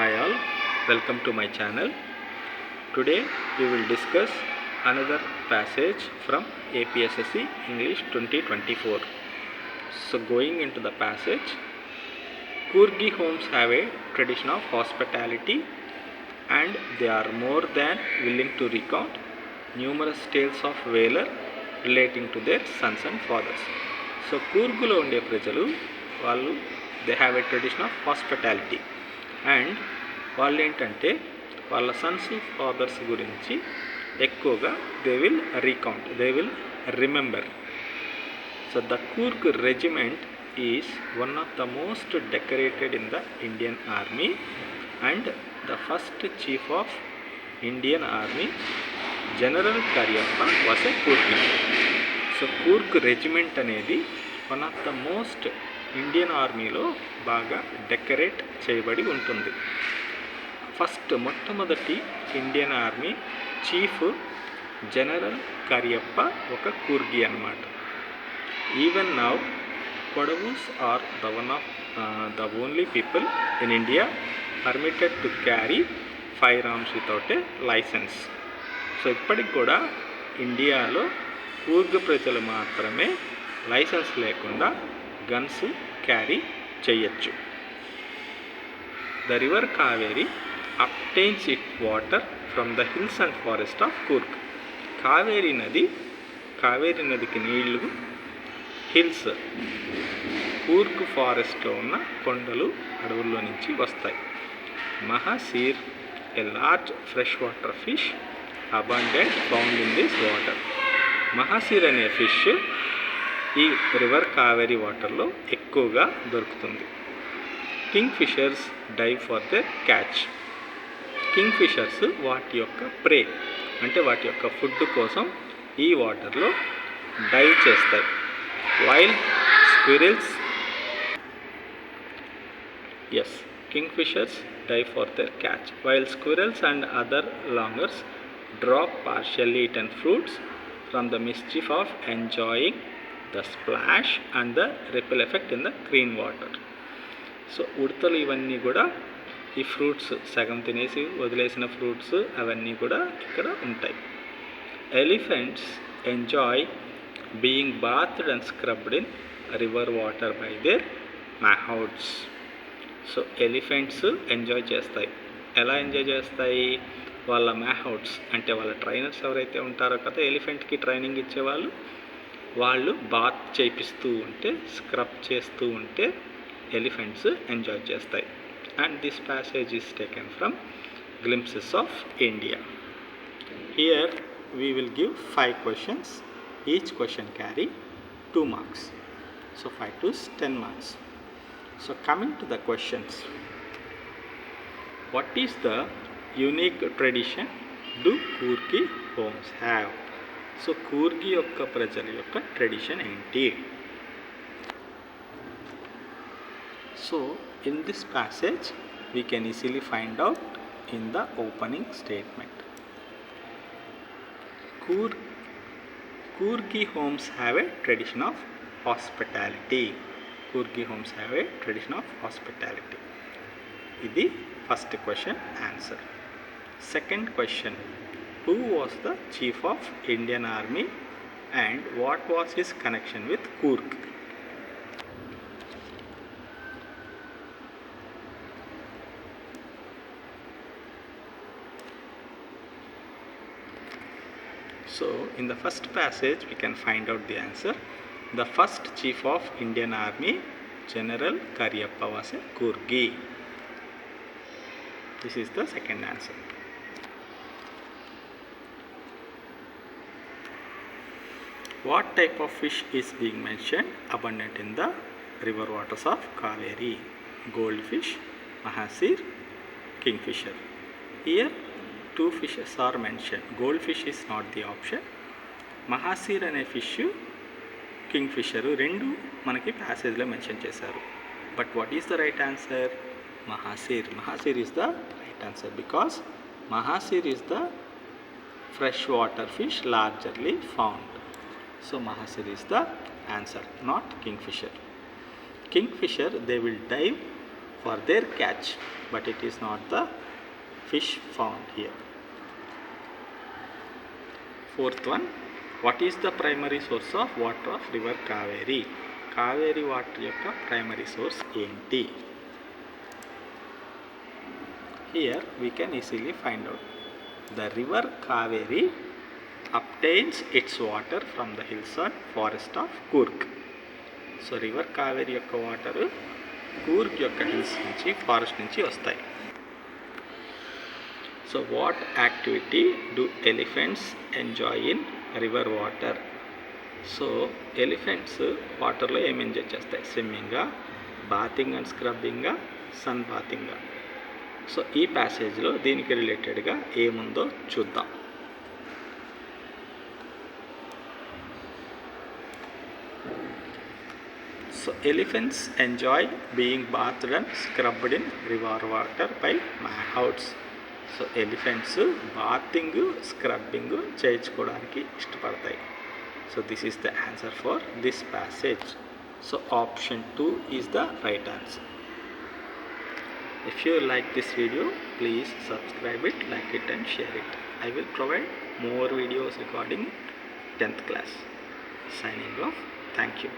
Hi all, welcome to my channel. Today we will discuss another passage from APSSC English 2024. So going into the passage, Coorgi homes have a tradition of hospitality and they are more than willing to recount numerous tales of valor relating to their sons and fathers. So కూర్గులో ఉండే ప్రజలు వాళ్ళు they have a tradition of hospitality and వాళ్ళు ఏంటంటే వాళ్ళ sons fathers గురించి ఎక్కువగా they will remember. So the Coorg regiment is one of the most decorated in the Indian army and the first chief of Indian army general Cariappa was a Coorgi. So Coorg regiment అనేది one of the most Indian ఆర్మీలో బాగా decorate చేయబడి ఉంటుంది. మొట్టమొదటి Indian army chief general Cariappa ఒక కూర్గి అన్నమాట. Even now Kodavas are the only people in India permitted to carry fire arms without a license. So ఇప్పటికి కూడా ఇండియాలో కూర్గ్ ప్రజలు మాత్రమే లైసెన్స్ లేకుండా గన్స్ క్యారీ చేయొచ్చు. The river Kaveri obtains it water from the hills and forest of Coorg. Kaveri నదికి నీళ్లు hills Coorg ఫారెస్ట్లో ఉన్న కొండలు అడవుల్లో నుంచి వస్తాయి. Mahseer a large fresh water fish abundant found in this water. Mahseer అనే ఫిష్ ఈ రివర్ కావేరీ వాటర్లో ఎక్కువగా దొరుకుతుంది. Kingfishers dive for the catch. Kingfishers వాటి యొక్క ప్రే అంటే వాటి యొక్క ఫుడ్ కోసం ఈ వాటర్లో డైవ్ చేస్తాయి. Wild squirrels kingfishers dive for their catch wild squirrels and other langurs drop partially eaten fruits from the mischief of enjoying the splash and the ripple effect in the green water. So ఉడతలు ఇవన్నీ కూడా ఈ fruits సగం తినేసి వదిలేసిన fruits అవన్నీ కూడా ఇక్కడ ఉంటాయి. Elephants enjoy being bathed and scrubbed in river water by their mahouts. So elephants enjoy చేస్తాయి. ఎలా ఎంజాయ్ చేస్తాయి? వాళ్ళ మ్యాహౌడ్స్ అంటే వాళ్ళ ట్రైనర్స్ ఎవరైతే ఉంటారో కదా ఎలిఫెంట్కి ట్రైనింగ్ ఇచ్చేవాళ్ళు, వాళ్ళు బాత్ చేపిస్తూ ఉంటే స్క్రబ్ చేస్తూ ఉంటే ఎలిఫెంట్స్ ఎంజాయ్ చేస్తాయి. And this passage is taken from glimpses of India. Here we will give 5 questions. Each question carry 2 marks. So 5 to 10 marks. So coming to the questions, what is the unique tradition do Coorgi homes have? So Coorgi యొక్క ప్రజల యొక్క tradition ఏంటి? So in this passage we can easily find out in the opening statement. Coorgi homes have a tradition of hospitality. Coorgi homes have a tradition of hospitality. ఇది first question answer. Second question, who was the chief of Indian Army and what was his connection with Coorg? So in the first passage we can find out the answer. The first chief of Indian Army, General Kariappa, was a Coorgi. This is the second answer. What type of fish is being mentioned abundant in the river waters of Kaveri? Goldfish, Mahasir, Kingfisher. Here 2 fishes are mentioned. Goldfish is not the option. Mahasir అనే fish, Kingfisher రెండు మనకి ప్యాసేజ్లో mention చేశారు. But what is the right answer? Mahasir. Mahasir is the right answer because Mahasir is the freshwater fish largely found. So Mahasir is the answer, not Kingfisher. Kingfisher, they will dive for their catch, but it is not the fish found here. Fourth one, what is the primary source of water of river Kaveri? Kaveri water yokka primary source enti? Here we can easily find out. The river Kaveri obtains its water from the hills and forest of Coorg. So river Kaveri యొక్క water Coorg యొక్క hills నుంచి forest నుంచి వస్తాయి. So what activity do elephants enjoy in river water? So elephants వాటర్లో ఏం enjoy చేస్తాయి? స్విమ్మింగ్గా, bathing and స్క్రబ్బింగ్గా, sun బాతింగ్గా. So ఈ ప్యాసేజ్లో దీనికి రిలేటెడ్గా ఏముందో చూద్దాం. So elephants enjoy being bathed and scrubbed in river water by mahoutes. So elephants bathing, scrubbing చేయించుకోవడానికి ఇష్టపడతాయి. So this is the answer for this passage. So option 2 is the right answer. If you like this video, please subscribe it, like it and share it. I will provide more videos regarding 10th class. Signing off. Thank you.